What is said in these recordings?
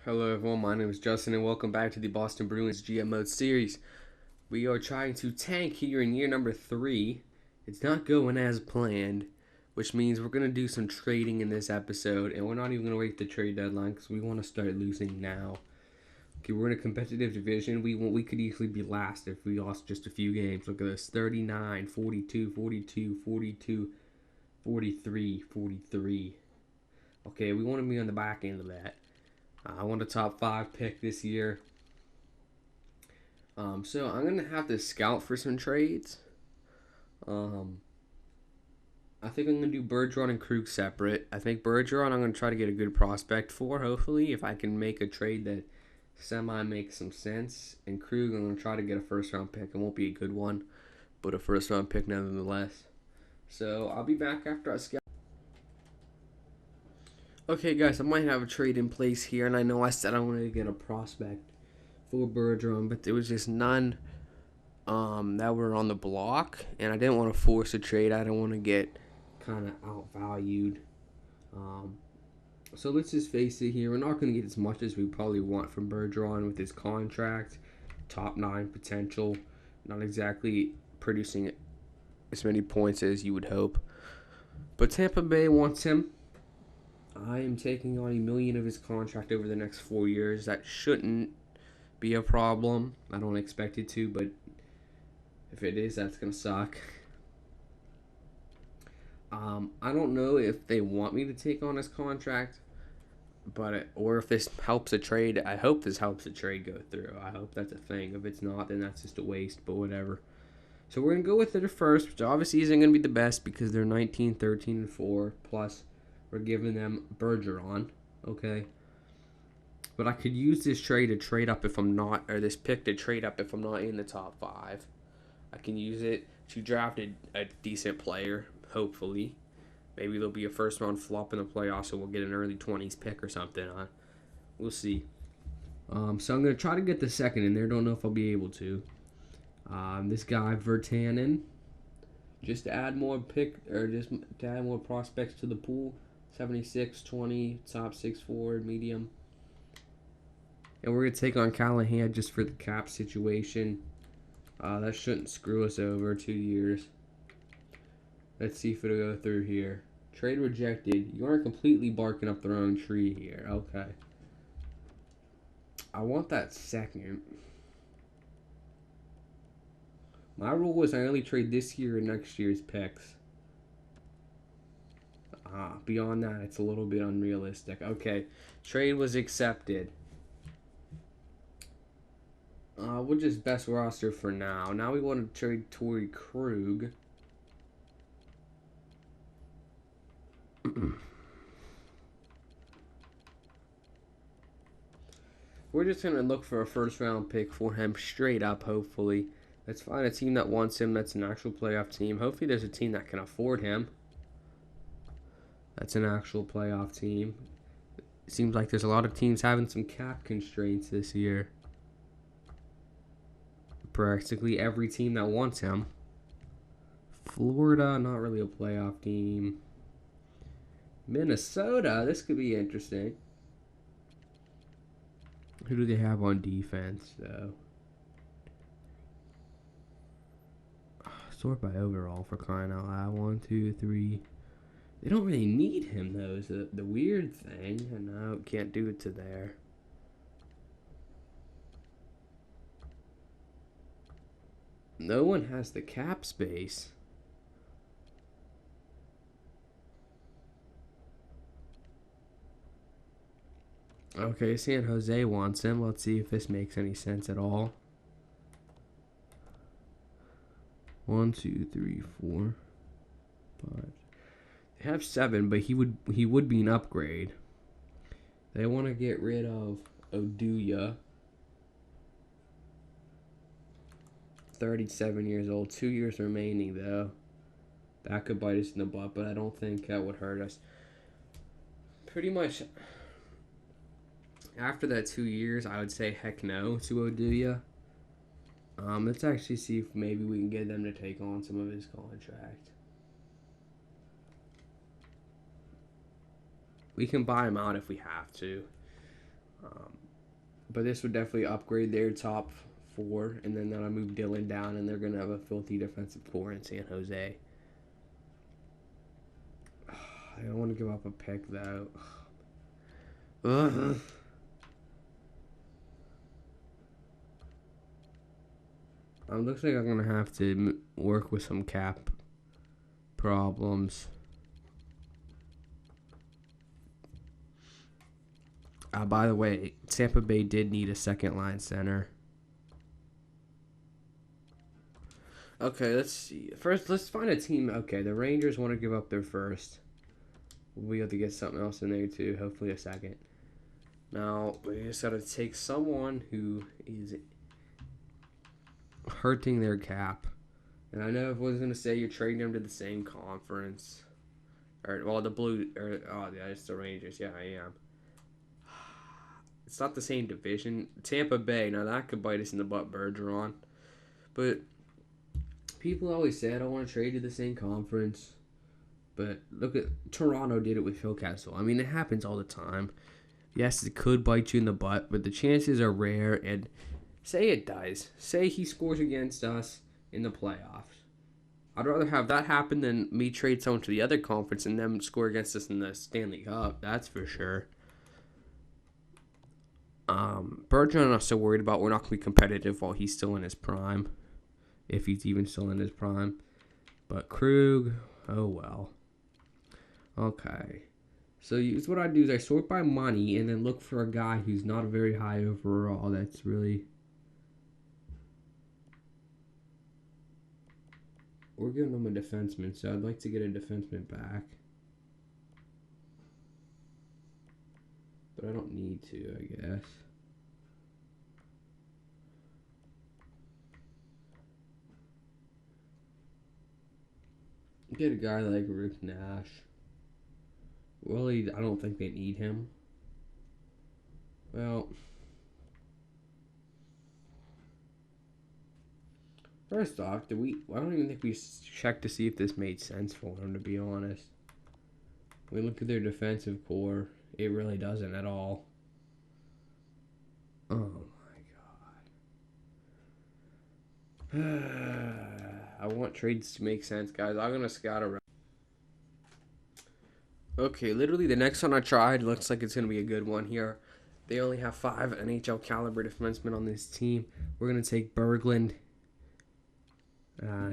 Hello everyone, my name is Justin and welcome back to the Boston Bruins GM Mode series. We are trying to tank here in year number 3. It's not going as planned, which means we're going to do some trading in this episode, and we're not even going to wait the trade deadline because we want to start losing now. Okay, we're in a competitive division. We could easily be last if we lost just a few games. Look at this, 39, 42, 42, 42, 43, 43. Okay, we want to be on the back end of that. I want a top 5 pick this year. So I'm going to have to scout for some trades. I think I'm going to do Bergeron and Krug separate. I think Bergeron I'm going to try to get a good prospect for, hopefully, if I can make a trade that semi makes some sense. And Krug I'm going to try to get a first round pick. It won't be a good one, but a first round pick nonetheless. So I'll be back after I scout. Okay, guys, I might have a trade in place here, and I know I said I wanted to get a prospect for Bergeron, but there was just none that were on the block, and I didn't want to force a trade. I didn't want to get kind of outvalued. So let's just face it here. We're not going to get as much as we probably want from Bergeron with his contract, top 9 potential, not exactly producing as many points as you would hope. But Tampa Bay wants him. I am taking on $1 million of his contract over the next 4 years. That shouldn't be a problem. I don't expect it to, but if it is, that's gonna suck. I don't know if they want me to take on his contract, or if this helps a trade. I hope this helps a trade go through. I hope that's a thing. If it's not, then that's just a waste. But whatever. So we're gonna go with it at first, which obviously isn't gonna be the best because they're 19, 13, and 4 plus. We're giving them Bergeron, okay? But I could use this trade to trade up if I'm not, or this pick to trade up if I'm not in the top 5. I can use it to draft a decent player, hopefully. Maybe there'll be a first round flop in the playoffs, so we'll get an early 20s pick or something. We'll see. So I'm going to try to get the second in there. Don't know if I'll be able to. This guy, Vertanen, just to add more just to add more prospects to the pool. 76, 20, top 6 forward, medium. And we're going to take on Callahan just for the cap situation. That shouldn't screw us over 2 years. Let's see if it'll go through here. Trade rejected. You aren't completely barking up the wrong tree here. Okay. I want that second. My rule is I only trade this year and next year's picks. Beyond that, it's a little bit unrealistic. Okay. Trade was accepted. We'll just best roster for now. Now we want to trade Torrey Krug. We're just going to look for a first round pick for him straight up, hopefully. Let's find a team that wants him that's an actual playoff team. Hopefully there's a team that can afford him. That's an actual playoff team. It seems like there's a lot of teams having some cap constraints this year. Practically every team that wants him. Florida, not really a playoff team. Minnesota, this could be interesting. Who do they have on defense, though? Sort by overall for crying out loud. 1, 2, 3. They don't really need him, though, is the weird thing. And no, can't do it to there. No one has the cap space. Okay, San Jose wants him. Let's see if this makes any sense at all. 1, 2, 3, 4, 5. They have 7, but he would be an upgrade. They want to get rid of Oduya. 37 years old. 2 years remaining, though. That could bite us in the butt, but I don't think that would hurt us. Pretty much after that 2 years, I would say heck no to Oduya. Let's actually see if maybe we can get them to take on some of his contract. We can buy him out if we have to. Um, but this would definitely upgrade their top four, and then I move Dylan down, and they're gonna have a filthy defensive core in San Jose. I don't want to give up a pick though. Ugh. Looks like I'm gonna have to work with some cap problems. By the way, Tampa Bay did need a second line center. Okay, let's see. First, let's find a team. Okay, the Rangers want to give up their first. We have to get something else in there too. Hopefully, a second. Now we just gotta take someone who is hurting their cap. And I know if I was gonna say you're trading them to the same conference, or well, the Blue, or oh yeah, it's the Rangers. Yeah, I am. It's not the same division. Tampa Bay. Now that could bite us in the butt, Bergeron. But people always say I don't want to trade to the same conference. But look at Toronto did it with Phil Kessel. I mean, it happens all the time. Yes, it could bite you in the butt, but the chances are rare. And say it does. Say he scores against us in the playoffs. I'd rather have that happen than me trade someone to the other conference and them score against us in the Stanley Cup. That's for sure. Bergeron, I'm not so worried about. We're not going to be competitive while he's still in his prime. If he's even still in his prime. But Krug, oh well. Okay. So what I do is I sort by money and then look for a guy who's not very high overall. That's really... We're giving him a defenseman, so I'd like to get a defenseman back. But I don't need to, I guess. Get a guy like Rick Nash. Well, I don't think they need him. Well, first off, I don't even think we checked to see if this made sense for them, to be honest. We look at their defensive core, it really doesn't at all. Oh my god. I want trades to make sense, guys. I'm gonna scout around. Okay, literally the next one I tried looks like it's gonna be a good one here. They only have 5 NHL caliber defensemen on this team. We're gonna take Berglund.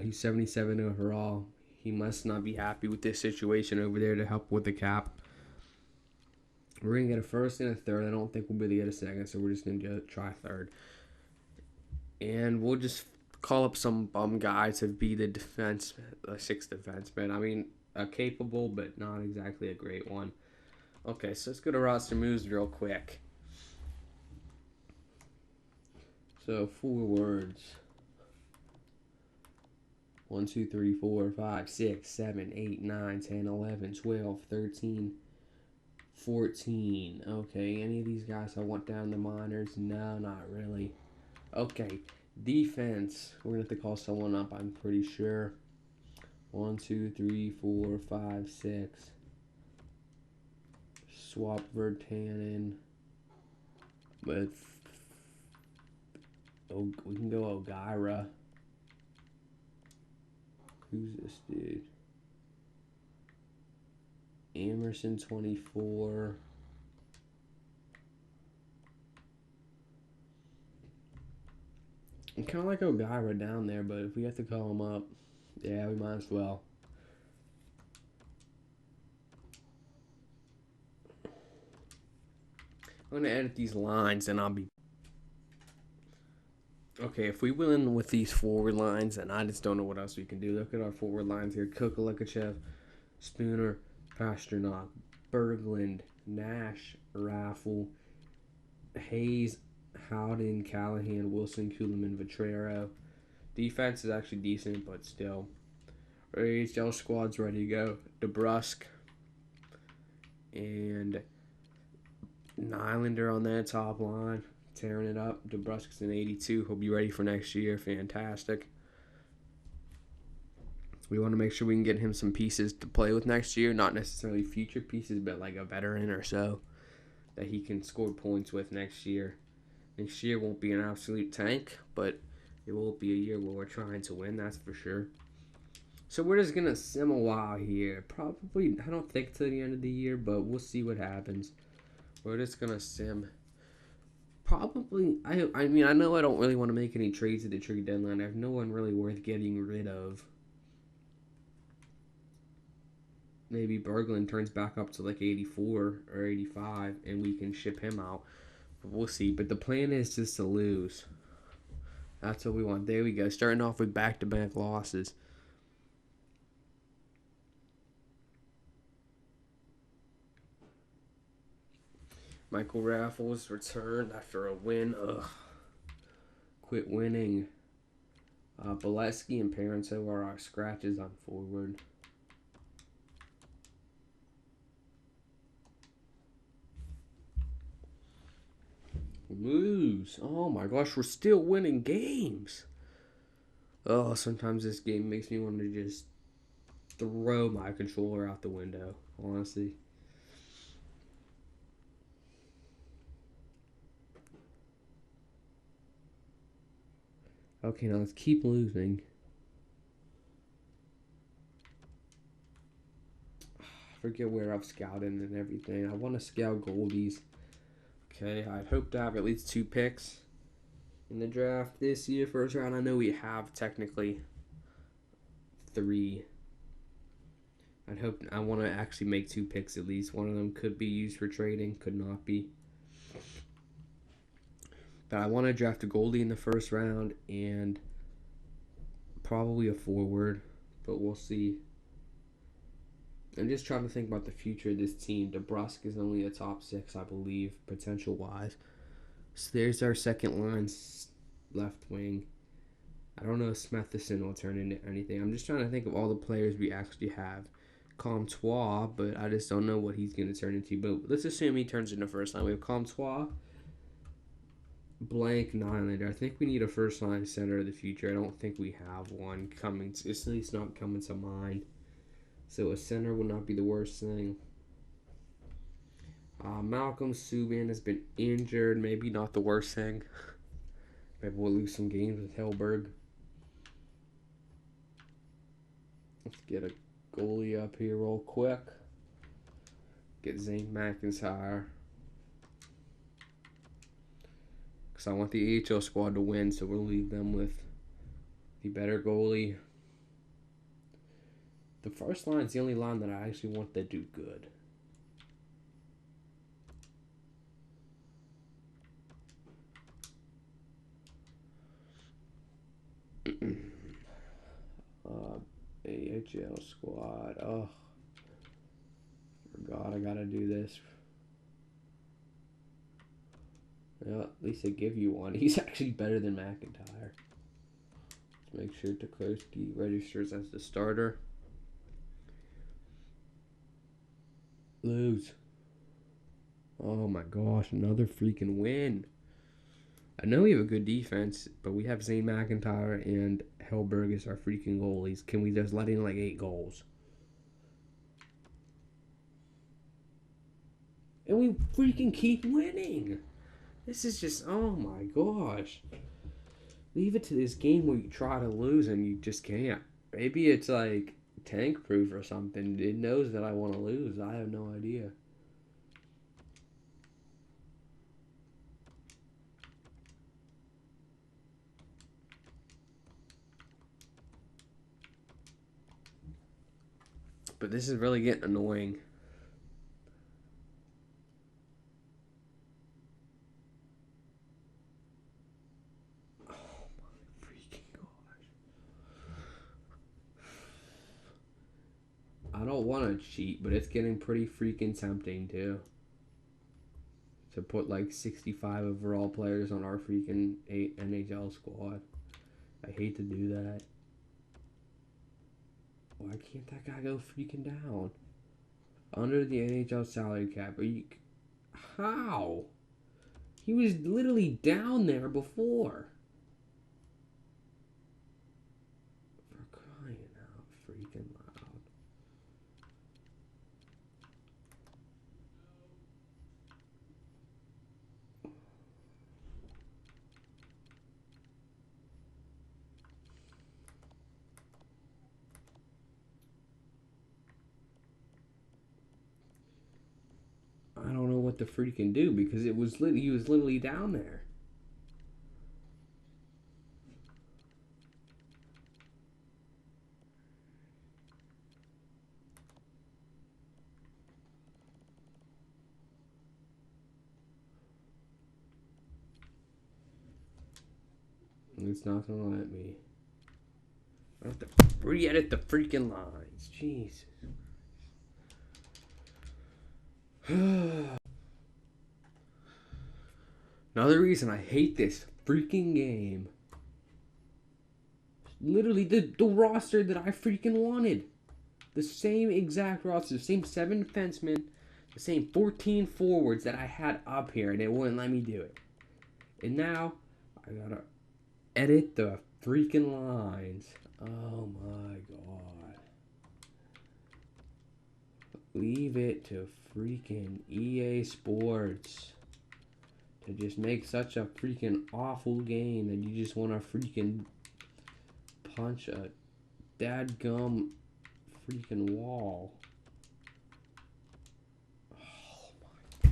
He's 77 overall. He must not be happy with this situation over there to help with the cap. We're going to get a first and a third. I don't think we'll be able to get a second, so we're just going to try third. And we'll just call up some bum guy to be the sixth defenseman. I mean, capable, but not exactly a great one. Okay, so let's go to roster moves real quick. So, forwards. 1, 2, 3, 4, 5, 6, 7, 8, 9, 10, 11, 12, 13, 14. Okay, any of these guys I want down the minors? No, not really. Okay, defense. We're going to have to call someone up, I'm pretty sure. 1, 2, 3, 4, 5, 6. Swap Vertanen. But we can go Ogyra. Who's this dude? Emerson 24. I'm kind of like Ogyra down there, but if we have to call him up, yeah, we might as well. I'm going to edit these lines and I'll be... Okay, if we win with these forward lines, then I just don't know what else we can do. Look at our forward lines here. Kukulakachev, Spooner, Pasternak, Berglund, Nash, Raffle, Hayes, Howden, Callahan, Wilson, Kuhlman, Vitrero. Defense is actually decent, but still. AHL squad's ready to go. DeBrusk and Nylander on that top line. Tearing it up. DeBrusk's an 82. He'll be ready for next year. Fantastic. We want to make sure we can get him some pieces to play with next year. Not necessarily future pieces, but like a veteran or so. that he can score points with next year. Next year won't be an absolute tank, but it will be a year where we're trying to win, that's for sure. So we're just going to sim a while here. Probably, I don't think to the end of the year, but we'll see what happens. We're just going to sim. Probably, I mean, I know I don't really want to make any trades at the trade deadline. I have no one really worth getting rid of. Maybe Berglund turns back up to like 84 or 85 and we can ship him out. But we'll see. But the plan is just to lose. That's what we want. There we go. Starting off with back-to-back losses. Michael Raffles returned after a win. Ugh. Quit winning. Bolesky and Parenteau are our scratches on forward. Lose. Oh my gosh, we're still winning games. Oh, sometimes this game makes me want to just throw my controller out the window, honestly. Okay, now let's keep losing. I forget where I've scouted and everything. I want to scout goldies. Okay, I hope to have at least 2 picks in the draft this year, first round. I know we have technically 3. I want to actually make 2 picks at least. One of them could be used for trading, could not be. But I want to draft a goalie in the first round and probably a forward, but we'll see. I'm just trying to think about the future of this team. DeBrusque is only a top 6, I believe, potential-wise. So there's our second line left wing. I don't know if Smethison will turn into anything. I'm just trying to think of all the players we actually have. Comtois, but I just don't know what he's going to turn into. But let's assume he turns into first line. We have Comtois, blank, Nylander. I think we need a first line center of the future. I don't think we have one coming. It's at least not coming to mind. So a center would not be the worst thing. Malcolm Subban has been injured. Maybe not the worst thing. Maybe we'll lose some games with Hellberg. Let's get a goalie up here real quick. Get Zane McIntyre. Because I want the AHL squad to win, so we'll leave them with the better goalie. The first line is the only line that I actually want to do good. AHL squad. Oh, forgot I gotta do this. Well, at least they give you one. He's actually better than McIntyre. Let's make sure Tokoski registers as the starter. Lose. Oh my gosh, another freaking win. I know we have a good defense, but we have Zane McIntyre and Hellberg as our freaking goalies. Can we just let in like 8 goals? And we freaking keep winning. This is just, oh my gosh. Leave it to this game where you try to lose and you just can't. Maybe it's like tank proof or something. It knows that I want to lose. I have no idea. But this is really getting annoying. Oh my freaking gosh. I don't want to cheat, but it's getting pretty freaking tempting too. To put like 65 overall players on our freaking NHL squad. I hate to do that. Why can't that guy go freaking down? Under the NHL salary cap. Are you... How? He was literally down there before. For crying out freaking loud. what to freaking do because he was literally down there. It's not gonna let me. I have to re-edit the freaking lines. Jesus. Another reason I hate this freaking game. Literally the roster that I freaking wanted. The same exact roster, the same 7 defensemen, the same 14 forwards that I had up here, and it wouldn't let me do it. And now I gotta edit the freaking lines. Oh my god. Leave it to freaking EA Sports to just make such a freaking awful game that you just want to freaking punch a dadgum freaking wall. Oh my.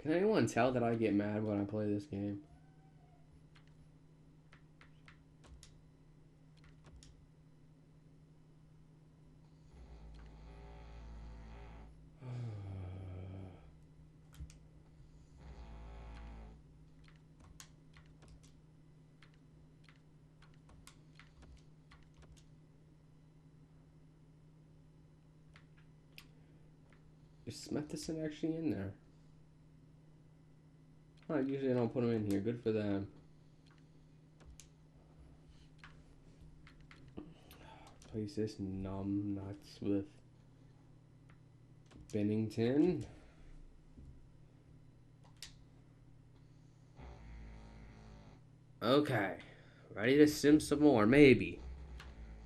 Can anyone tell that I get mad when I play this game? Is Smethison actually in there? Huh, usually I don't put them in here. Good for them. Place this numb nuts with Bennington. Okay. Ready to sim some more, maybe.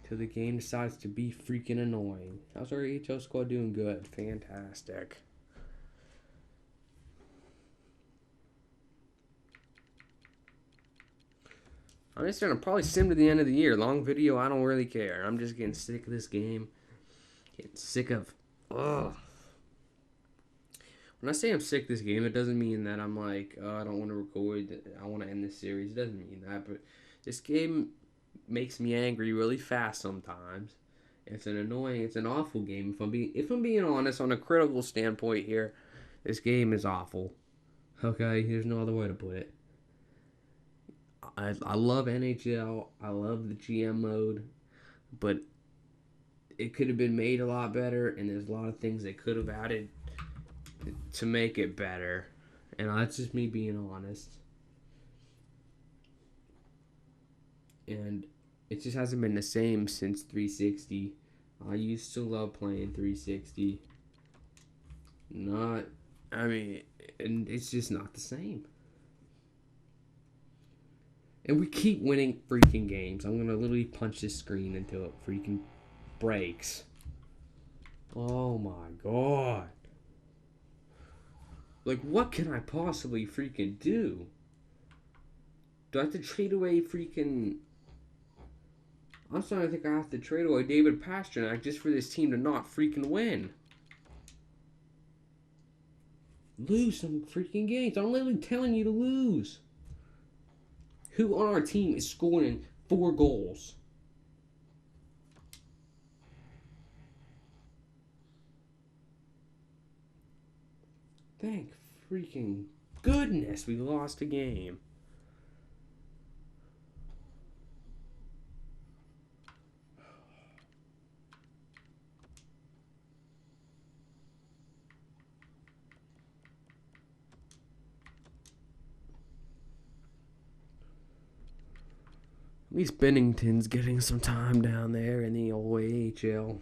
Till the game decides to be freaking annoying. How's our HO squad doing? Good. Fantastic. I'm just gonna probably sim to the end of the year. Long video, I don't really care. I'm just getting sick of this game. Getting sick of... Ugh. When I say I'm sick of this game, it doesn't mean that I'm like, oh, I don't want to record, I want to end this series. It doesn't mean that, but this game makes me angry really fast sometimes. It's an awful game. If I'm being honest, on a critical standpoint here, this game is awful. Okay, there's no other way to put it. I love NHL. I love the GM mode, but it could have been made a lot better, and there's a lot of things they could have added to make it better. And that's just me being honest. And it just hasn't been the same since 360. I used to love playing 360. And it's just not the same. And we keep winning freaking games. I'm gonna literally punch this screen until it freaking breaks. Oh my god. Like, what can I possibly freaking do? Do I have to trade away freaking... I'm starting to think I have to trade away David Pastrnak just for this team to not freaking win. Lose some freaking games. I'm literally telling you to lose. Who on our team is scoring 4 goals? Thank freaking goodness we lost a game. At least Bennington's getting some time down there in the old AHL.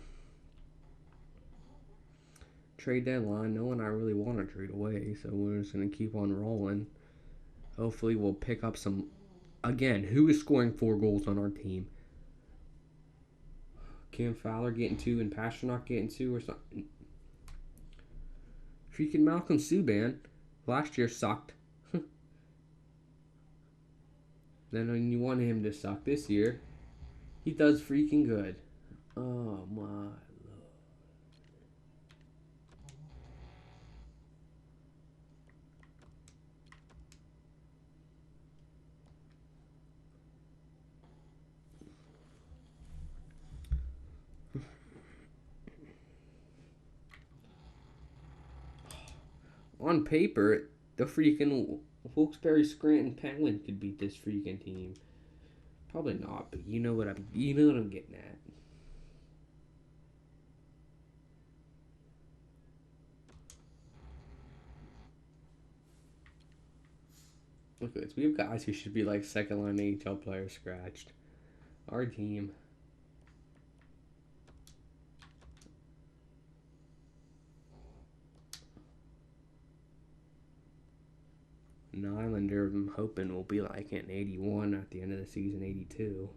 Trade deadline, no one I really want to trade away, so we're just going to keep on rolling. Hopefully we'll pick up some... Again, who is scoring 4 goals on our team? Cam Fowler getting 2 and Pastrnak getting 2 or something. Freaking Malcolm Subban last year sucked. Then when you want him to suck this year, he does freaking good. Oh my lord. on paper, the freaking Wilkes-Barre Scranton Penguins could beat this freaking team. Probably not, but you know what I'm getting at. Look at this. We have guys who should be like second line NHL players scratched. Our team. Nylander, I'm hoping, will be like an 81 at the end of the season, 82.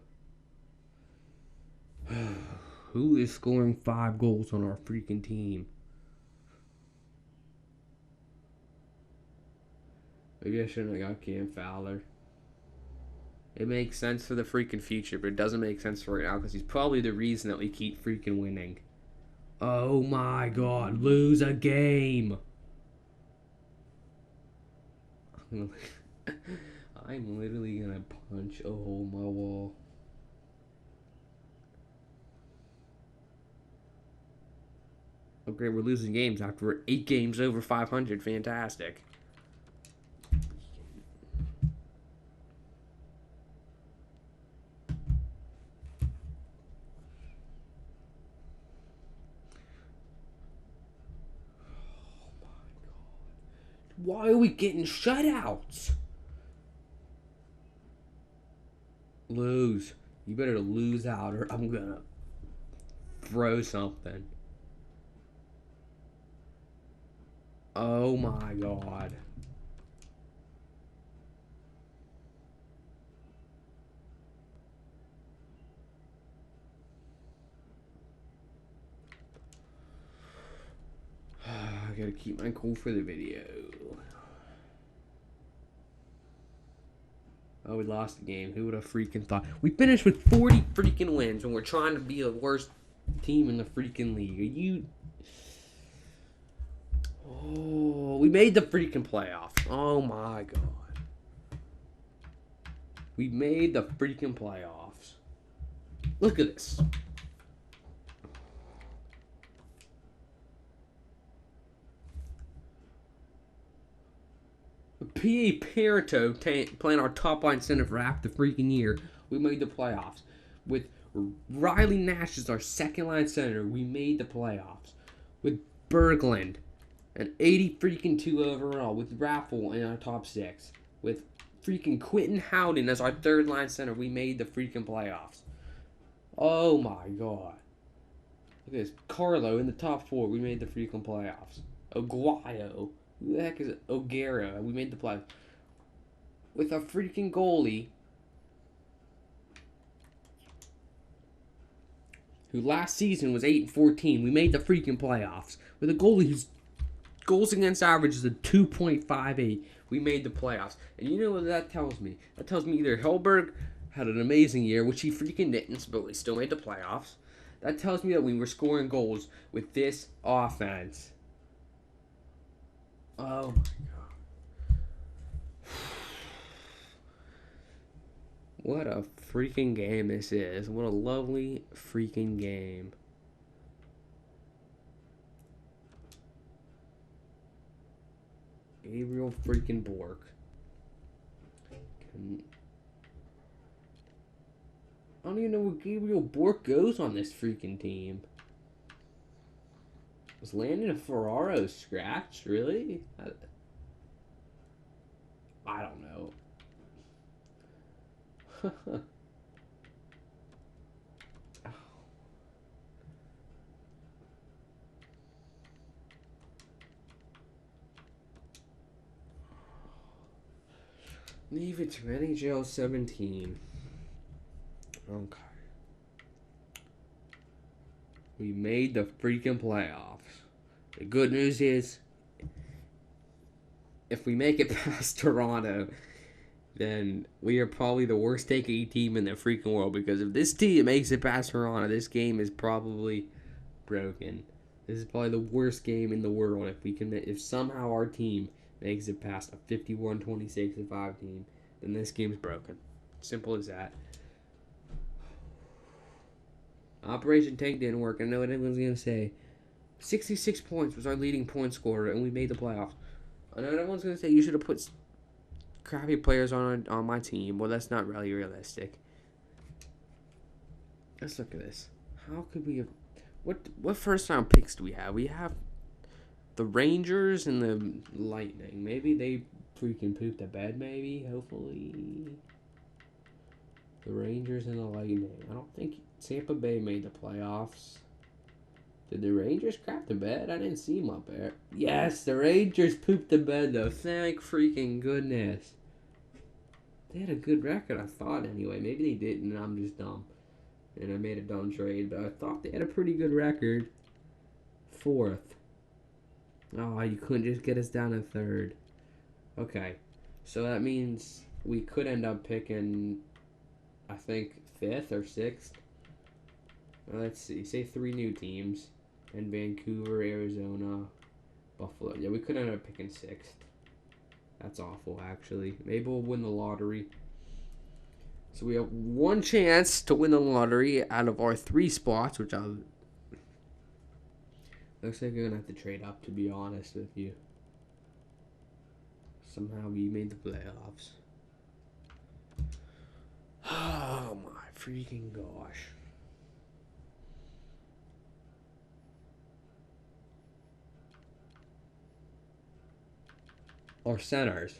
Who is scoring 5 goals on our freaking team? Maybe I shouldn't have got Cam Fowler. It makes sense for the freaking future, but it doesn't make sense for right now because he's probably the reason that we keep freaking winning. Oh my god, lose a game! I'm literally gonna punch a hole in my wall. Oh great, we're losing games after we're 8 games over 500. Fantastic. Why are we getting shutouts? Lose. You better lose out or I'm gonna throw something. Oh my god. I gotta keep my cool for the video. Oh, we lost the game. Who would have freaking thought? We finished with 40 freaking wins and we're trying to be the worst team in the freaking league. Are you... Oh, we made the freaking playoffs. Oh my god. We made the freaking playoffs. Look at this. P.A. Parenteau playing our top line center for half the freaking year. We made the playoffs. With Riley Nash as our second line center, we made the playoffs. With Berglund, an 80 freaking 2 overall. With Raffle in our top 6. With freaking Quentin Howden as our third line center, we made the freaking playoffs. Oh my god. Look at this. Carlo in the top 4, we made the freaking playoffs. Aguayo. Who the heck is it? O'Gara. We made the playoffs. With a freaking goalie who last season was 8-14. We made the freaking playoffs. With a goalie whose goals against average is a 2.58. We made the playoffs. And you know what that tells me? That tells me either Hellberg had an amazing year, which he freaking didn't, but we still made the playoffs. That tells me that we were scoring goals with this offense. Oh my god. What a freaking game this is. What a lovely freaking game. Gabriel freaking Bork. I don't even know where Gabriel Bork goes on this freaking team. Was Landon Ferraro scratched? Really? I don't know. Leave it to NHL 17. Okay. We made the freaking playoffs. The good news is, if we make it past Toronto, then we are probably the worst taking team in the freaking world. Because if this team makes it past Toronto, this game is probably broken. This is probably the worst game in the world. If somehow our team makes it past a 51-26-5 team, then this game's broken. Simple as that. Operation Tank didn't work. I know what everyone's going to say. 66 points was our leading point scorer, and we made the playoffs. I know everyone's gonna say you should have put crappy players on my team. Well, that's not really realistic. Let's look at this. How could we have? What first round picks do we have? We have the Rangers and the Lightning. Maybe they freaking pooped the bed. Maybe, hopefully, the Rangers and the Lightning. I don't think Tampa Bay made the playoffs. Did the Rangers crap the bed? I didn't see them up there. Yes, the Rangers pooped the bed though. Thank freaking goodness. They had a good record, I thought anyway. Maybe they didn't, and I'm just dumb. And I made a dumb trade, but I thought they had a pretty good record. Fourth. Oh, you couldn't just get us down to third. Okay. So that means we could end up picking, I think, fifth or sixth. Let's see. Say 3 new teams. And Vancouver, Arizona, Buffalo. Yeah, we could end up picking sixth. That's awful, actually. Maybe we'll win the lottery. So we have one chance to win the lottery out of our 3 spots, which I'll... Looks like we're going to have to trade up, to be honest with you. Somehow we made the playoffs. Oh my freaking gosh. Our centers.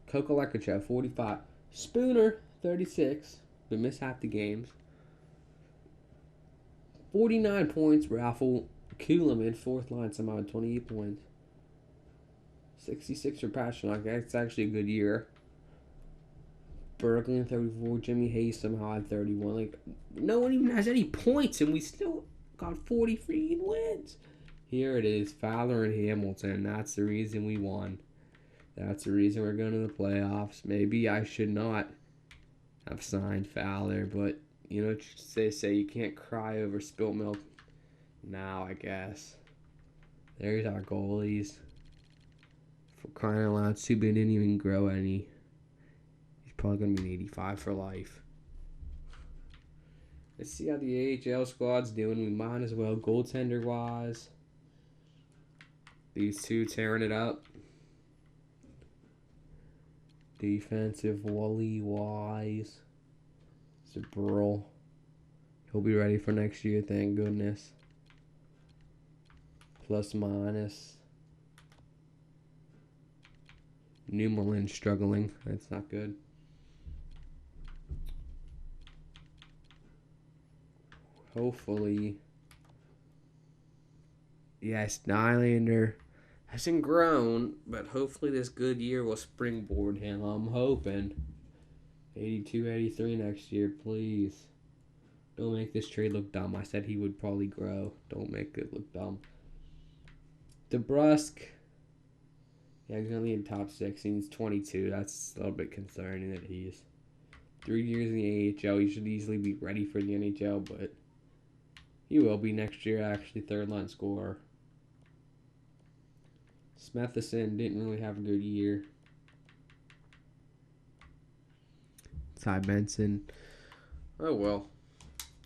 Kokolekachev, 45. Spooner, 36. But missed half the games. 49 points. Raffle Kuhlman, 4th line, somehow 28 points. 66 for Pastrnak. That's actually a good year. Berglund, 34. Jimmy Hayes somehow had 31. Like, no one even has any points, and we still got 40 freaking wins. Here it is, Fowler and Hamilton. That's the reason we won. That's the reason we're going to the playoffs. Maybe I should not have signed Fowler, but you know, they say you can't cry over spilt milk. Now, I guess. There's our goalies. For crying out loud, Subban didn't even grow any. He's probably going to be an 85 for life. Let's see how the AHL squad's doing. We might as well, goaltender-wise. These two tearing it up. Defensive Wally-wise. Zabril. He'll be ready for next year, thank goodness. Plus minus. Newman struggling. That's not good. Hopefully. Yes, Nylander hasn't grown, but hopefully this good year will springboard him. I'm hoping. 82, 83 next year, please. Don't make this trade look dumb. I said he would probably grow. Don't make it look dumb. DeBrusque. Yeah, he's only in top 6. He's 22. That's a little bit concerning that he's 3 years in the AHL. He should easily be ready for the NHL, but he will be next year, actually, 3rd-line scorer. Smethison didn't really have a good year. Ty Benson. Oh, well.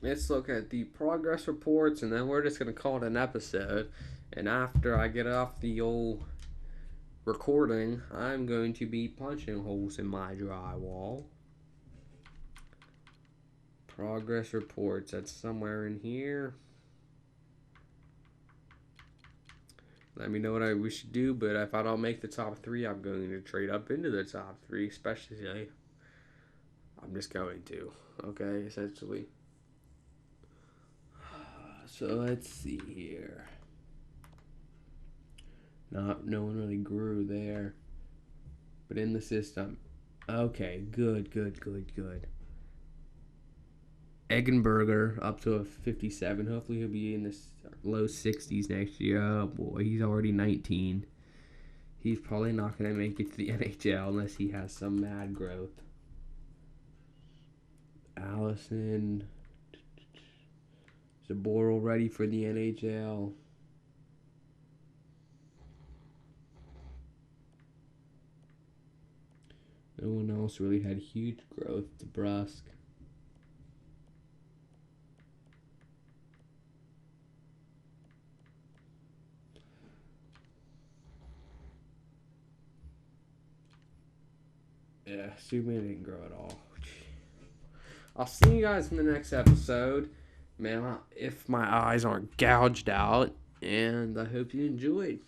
Let's look at the progress reports, and then we're just going to call it an episode. And after I get off the old recording, I'm going to be punching holes in my drywall. Progress reports. That's somewhere in here. Let me know what we should do, but if I don't make the top 3, I'm going to trade up into the top 3, especially. I'm just going to, okay, essentially. So let's see here. No one really grew there. But in the system. Okay, good. Eggenberger up to a 57. Hopefully he'll be in the low 60s next year. Oh boy, he's already 19. He's probably not going to make it to the NHL unless he has some mad growth. Allison. Zaboral ready for the NHL. No one else really had huge growth. DeBrusque. Yeah, Superman didn't grow at all. I'll see you guys in the next episode. Man, if my eyes aren't gouged out, and I hope you enjoyed.